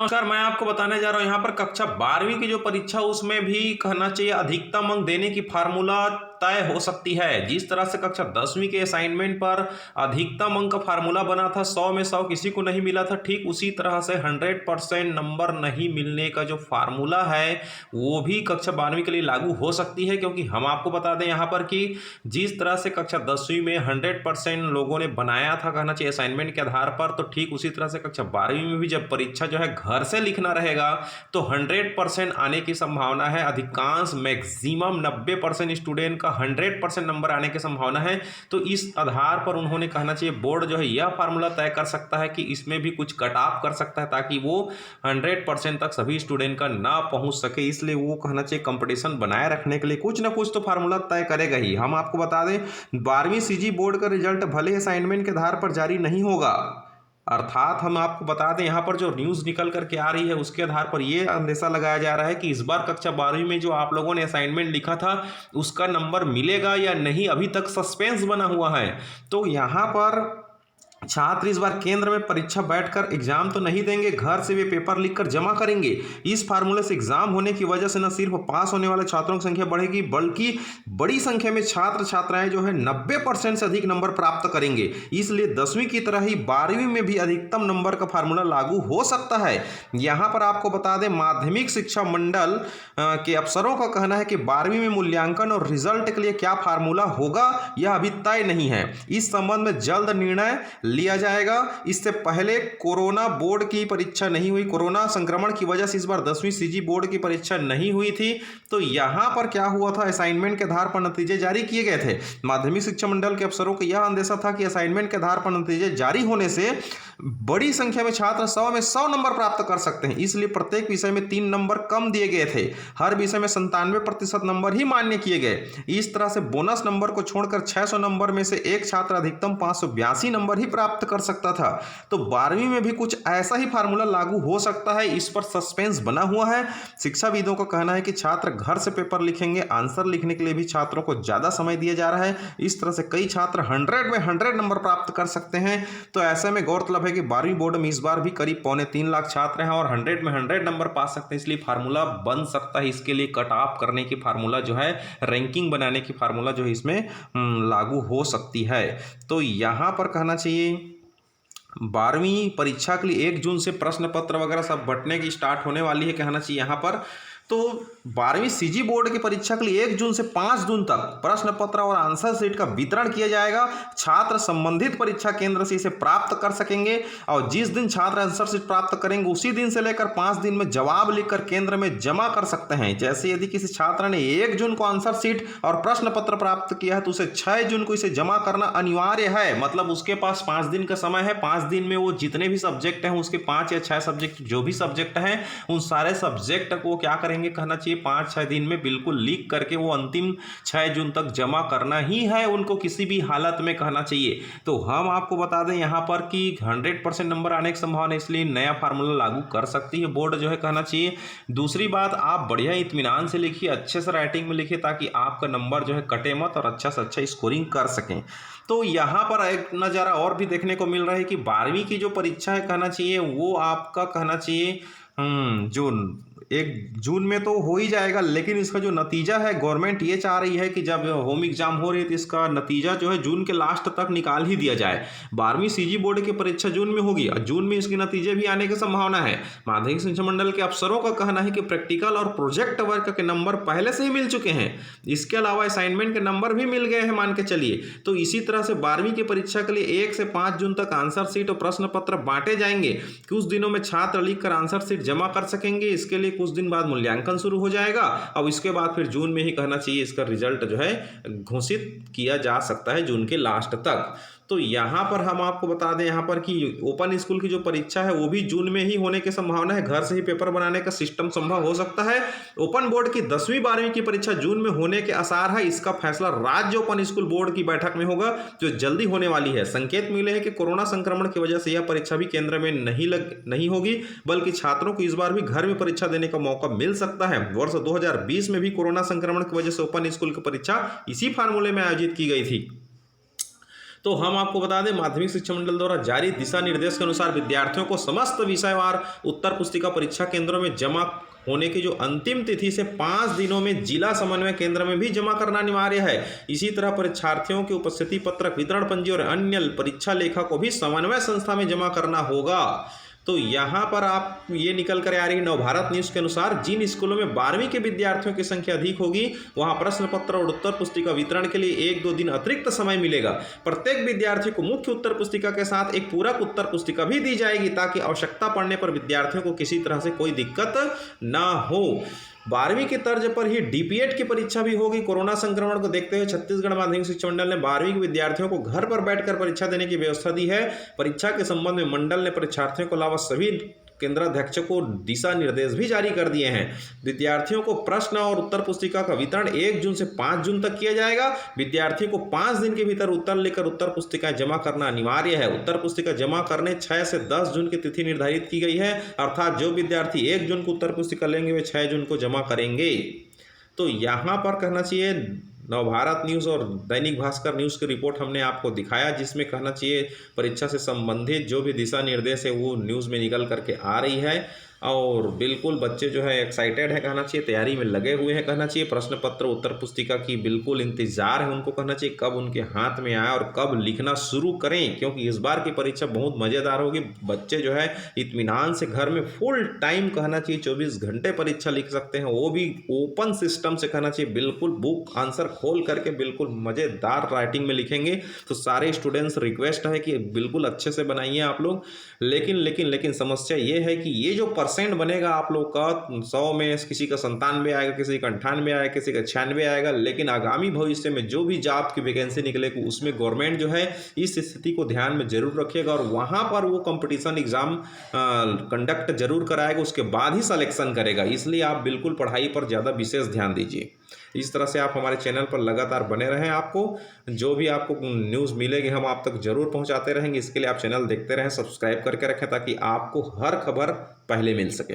नमस्कार। मैं आपको बताने जा रहा हूँ यहाँ पर कक्षा 12वीं की जो परीक्षा उसमें भी कहना चाहिए अधिकतम अंक देने की फार्मूला तय हो सकती है। जिस तरह से कक्षा 10वीं के असाइनमेंट पर अधिकतम अंक का फार्मूला बना था, 100 में 100 किसी को नहीं मिला था, ठीक उसी तरह से 100% नंबर नहीं मिलने का जो फार्मूला है वो भी कक्षा 12वीं के लिए लागू हो सकती है। क्योंकि हम आपको बता दें यहाँ पर कि जिस तरह से कक्षा 10वीं में 100% लोगों ने बनाया था कहना चाहिए असाइनमेंट के आधार पर, तो ठीक उसी तरह से कक्षा 12वीं में भी जब परीक्षा जो है घर से लिखना रहेगा तो 100% आने की संभावना है। अधिकांश मैक्सिमम 90% स्टूडेंट का 100% नंबर आने की संभावना है। तो इस आधार पर उन्होंने कहना चाहिए बोर्ड जो है यह फार्मूला तय कर सकता है कि इसमें भी कुछ कट ऑफ कर सकता है ताकि वो 100% तक सभी स्टूडेंट का ना पहुंच सके। इसलिए वो कहना चाहिए कंपटीशन बनाए रखने के लिए कुछ ना कुछ तो फार्मूला तय करेगा ही। हम आपको बता दें 12वीं सीजी बोर्ड का रिजल्ट भले असाइनमेंट के आधार पर जारी नहीं होगा, अर्थात हम आपको बता दें यहाँ पर जो न्यूज़ निकल करके आ रही है उसके आधार पर यह अंदेशा लगाया जा रहा है कि इस बार कक्षा 12वीं में जो आप लोगों ने असाइनमेंट लिखा था उसका नंबर मिलेगा या नहीं, अभी तक सस्पेंस बना हुआ है। तो यहाँ पर छात्र इस बार केंद्र में परीक्षा बैठकर एग्जाम तो नहीं देंगे, घर से वे पेपर लिखकर जमा करेंगे। इस फार्मूले से एग्जाम होने की वजह से न सिर्फ पास होने वाले छात्रों की संख्या बढ़ेगी बल्कि बड़ी संख्या में छात्र छात्राएं जो है 90% से अधिक नंबर प्राप्त करेंगे। इसलिए 10वीं की तरह ही 12वीं में भी अधिकतम नंबर का फार्मूला लागू हो सकता है। यहाँ पर आपको बता दें माध्यमिक शिक्षा मंडल के अफसरों का कहना है कि 12वीं में मूल्यांकन और रिजल्ट के लिए क्या फार्मूला होगा यह अभी तय नहीं है। इस संबंध में जल्द निर्णय लिया जाएगा। इससे पहले कोरोना बोर्ड की परीक्षा नहीं हुई, कोरोना संक्रमण की वजह से इस बार 10वीं सीजी बोर्ड की परीक्षा नहीं हुई थी। तो यहां पर क्या हुआ था, असाइनमेंट के आधार पर नतीजे जारी किए गए थे। माध्यमिक शिक्षा मंडल के अफसरों को यह अंदेशा था कि असाइनमेंट के आधार पर नतीजे जारी होने से बड़ी संख्या में छात्र 100 में 100 नंबर प्राप्त कर सकते हैं। इसलिए प्रत्येक विषय में 3 नंबर कम दिए गए थे। हर विषय में 97% नंबर ही मान्य किए गए। इस तरह से बोनस नंबर को छोड़कर 600 नंबर में से एक छात्र अधिकतम 582 नंबर ही प्राप्त कर सकता था। तो 12वीं में भी कुछ ऐसा ही फार्मूला लागू हो सकता है। इस पर सस्पेंस बना हुआ है। शिक्षाविदों का कहना है कि छात्र घर से पेपर लिखेंगे, आंसर लिखने के लिए भी छात्रों को ज्यादा समय दिया जा रहा है। इस तरह से कई छात्र 100 में 100 नंबर प्राप्त कर सकते हैं। तो ऐसे में गौरतलब है कि 12वीं बोर्ड में इस बार भी करीब 2.25 लाख छात्र हैं और 100 में 100 नंबर पा सकते हैं। इसलिए फार्मूला बन सकता है। इसके लिए कट ऑफ करने की फार्मूला जो है, रैंकिंग बनाने की फार्मूला जो है इसमें लागू हो सकती है। तो यहां पर कहना चाहिए 12वीं परीक्षा के लिए 1 जून से प्रश्न पत्र वगैरह सब बंटने की स्टार्ट होने वाली है कहना चाहिए यहाँ पर। तो 12वीं सीजी बोर्ड की परीक्षा के लिए 1 जून से 5 जून तक प्रश्न पत्र और आंसर शीट का वितरण किया जाएगा। छात्र संबंधित परीक्षा केंद्र से इसे प्राप्त कर सकेंगे और जिस दिन छात्र आंसर शीट प्राप्त करेंगे उसी दिन से लेकर 5 दिन में जवाब लिखकर केंद्र में जमा कर सकते हैं। जैसे यदि किसी छात्र ने 1 जून को आंसर शीट और प्रश्न पत्र प्राप्त किया है तो उसे 6 जून को इसे जमा करना अनिवार्य है। मतलब उसके पास 5 दिन का समय है। 5 दिन में वो जितने भी सब्जेक्ट हैं उसके 5 या 6 सब्जेक्ट जो भी सब्जेक्ट हैं उन सारे सब्जेक्ट को क्या करेंगे कहना चाहिए 5-6 दिन में बिल्कुल लीक करके वो अंतिम 6 जून तक जमा करना ही है उनको किसी भी हालत में कहना चाहिए। तो हम आपको बता दें यहाँ पर कि 100% नंबर आने की संभावना, इसलिए नया फार्मूला लागू कर सकती है बोर्ड जो है कहना चाहिए। दूसरी बात, आप बढ़िया इत्मीनान से लिखिए, अच्छे से राइटिंग में लिखिए ताकि आपका नंबर जो है कटे मत और अच्छा से अच्छा स्कोरिंग कर सकें। तो यहाँ पर एक नज़ारा और भी देखने को मिल रहा है कि 12वीं की जो परीक्षा है कहना चाहिए वो आपका कहना चाहिए जून 1 जून में तो हो ही जाएगा, लेकिन इसका जो नतीजा है गवर्नमेंट ये चाह रही है कि जब होम एग्जाम हो रही है तो इसका नतीजा जो है जून के लास्ट तक निकाल ही दिया जाए। 12वीं सीजी बोर्ड की परीक्षा जून में होगी और जून में इसके नतीजे भी आने की संभावना है। माध्यमिक शिक्षा मंडल के अफसरों का कहना है कि प्रैक्टिकल और प्रोजेक्ट वर्क के नंबर पहले से ही मिल चुके हैं। इसके अलावा असाइनमेंट के नंबर भी मिल गए हैं मान के चलिए। तो इसी तरह से 12वीं की परीक्षा के लिए 1 से 5 जून तक आंसर शीट और प्रश्न पत्र बांटे जाएंगे। कुछ दिनों में छात्र लिखकर आंसर शीट जमा कर सकेंगे। इसके लिए कुछ दिन बाद मूल्यांकन शुरू हो जाएगा और इसके बाद फिर जून में ही कहना चाहिए इसका रिजल्ट जो है घोषित किया जा सकता है जून के लास्ट तक। तो यहाँ पर हम आपको बता दें यहाँ पर कि ओपन स्कूल की जो परीक्षा है वो भी जून में ही होने की संभावना है। घर से ही पेपर बनाने का सिस्टम संभव हो सकता है। ओपन बोर्ड की 10वीं 12वीं की परीक्षा जून में होने के आसार है। इसका फैसला राज्य ओपन स्कूल बोर्ड की बैठक में होगा जो जल्दी होने वाली है। संकेत मिले हैं कि कोरोना संक्रमण की वजह से यह परीक्षा भी केंद्र में नहीं होगी बल्कि छात्रों को इस बार भी घर में परीक्षा देने का मौका मिल सकता है। वर्ष 2020 में भी कोरोना संक्रमण की वजह से ओपन स्कूल की परीक्षा इसी फार्मूले में आयोजित की गई थी। तो हम आपको बता दें, माध्यमिक शिक्षा मंडल द्वारा जारी दिशा निर्देश के अनुसार विद्यार्थियों को समस्त विषयवार उत्तर पुस्तिका परीक्षा केंद्रों में जमा होने की जो अंतिम तिथि से 5 दिनों में जिला समन्वय केंद्र में भी जमा करना अनिवार्य है। इसी तरह परीक्षार्थियों की उपस्थिति पत्रक, वितरण पंजी और अन्य परीक्षा लेखा को भी समन्वय संस्था में जमा करना होगा। तो यहाँ पर आप ये निकल कर आ रही नवभारत न्यूज़ के अनुसार, जिन स्कूलों में 12वीं के विद्यार्थियों की संख्या अधिक होगी वहाँ प्रश्न पत्र और उत्तर पुस्तिका वितरण के लिए 1-2 दिन अतिरिक्त समय मिलेगा। प्रत्येक विद्यार्थी को मुख्य उत्तर पुस्तिका के साथ एक पूरक उत्तर पुस्तिका भी दी जाएगी ताकि आवश्यकता पड़ने पर विद्यार्थियों को किसी तरह से कोई दिक्कत ना हो। 12वीं की तर्ज पर ही डीपीएड की परीक्षा भी होगी। कोरोना संक्रमण को देखते हुए छत्तीसगढ़ माध्यमिक शिक्षा मंडल ने 12वीं के विद्यार्थियों को घर पर बैठकर परीक्षा देने की व्यवस्था दी है। परीक्षा के संबंध में मंडल ने परीक्षार्थियों को अलावा सभी केंद्राध्यक्षों को दिशा निर्देश भी जारी कर दिए हैं। विद्यार्थियों को प्रश्न और उत्तर पुस्तिका का वितरण 1 जून से 5 जून तक किया जाएगा। विद्यार्थियों को 5 दिन के भीतर उत्तर लेकर उत्तर पुस्तिकाएं जमा करना अनिवार्य है। उत्तर पुस्तिका जमा करने 6 से 10 जून की तिथि निर्धारित की गई है, अर्थात जो विद्यार्थी 1 जून को उत्तर पुस्तिका लेंगे वे 6 जून को जमा करेंगे। तो यहाँ पर कहना चाहिए नवभारत न्यूज़ और दैनिक भास्कर न्यूज़ की रिपोर्ट हमने आपको दिखाया, जिसमें कहना चाहिए परीक्षा से संबंधित जो भी दिशा निर्देश है वो न्यूज़ में निकल करके आ रही है। और बिल्कुल बच्चे जो है एक्साइटेड है, कहना चाहिए तैयारी में लगे हुए हैं। कहना चाहिए प्रश्न पत्र उत्तर पुस्तिका की बिल्कुल इंतजार है उनको, कहना चाहिए कब उनके हाथ में आए और कब लिखना शुरू करें, क्योंकि इस बार की परीक्षा बहुत मज़ेदार होगी। बच्चे जो है इत्मीनान से घर में फुल टाइम कहना चाहिए 24 घंटे परीक्षा लिख सकते हैं, वो भी ओपन सिस्टम से। कहना चाहिए बिल्कुल बुक आंसर खोल करके बिल्कुल मज़ेदार राइटिंग में लिखेंगे। तो सारे स्टूडेंट्स रिक्वेस्ट है कि बिल्कुल अच्छे से बनाइए आप लोग। लेकिन समस्या ये है कि ये जो परसेंट बनेगा आप लोग का 100 में किसी का 97 आएगा, किसी का 98 आएगा, किसी का 96 आएगा। लेकिन आगामी भविष्य में जो भी जॉब की वैकेंसी निकलेगी उसमें गवर्नमेंट जो है इस स्थिति को ध्यान में जरूर रखिएगा और वहाँ पर वो कंपटीशन एग्जाम कंडक्ट जरूर कराएगा, उसके बाद ही सिलेक्शन करेगा। इसलिए आप बिल्कुल पढ़ाई पर ज़्यादा विशेष ध्यान दीजिए। इस तरह से आप हमारे चैनल पर लगातार बने रहें। आपको जो भी आपको न्यूज़ मिलेगी हम आप तक जरूर पहुंचाते रहेंगे। इसके लिए आप चैनल देखते रहें, सब्सक्राइब करके रखें ताकि आपको हर खबर पहले मिल सके।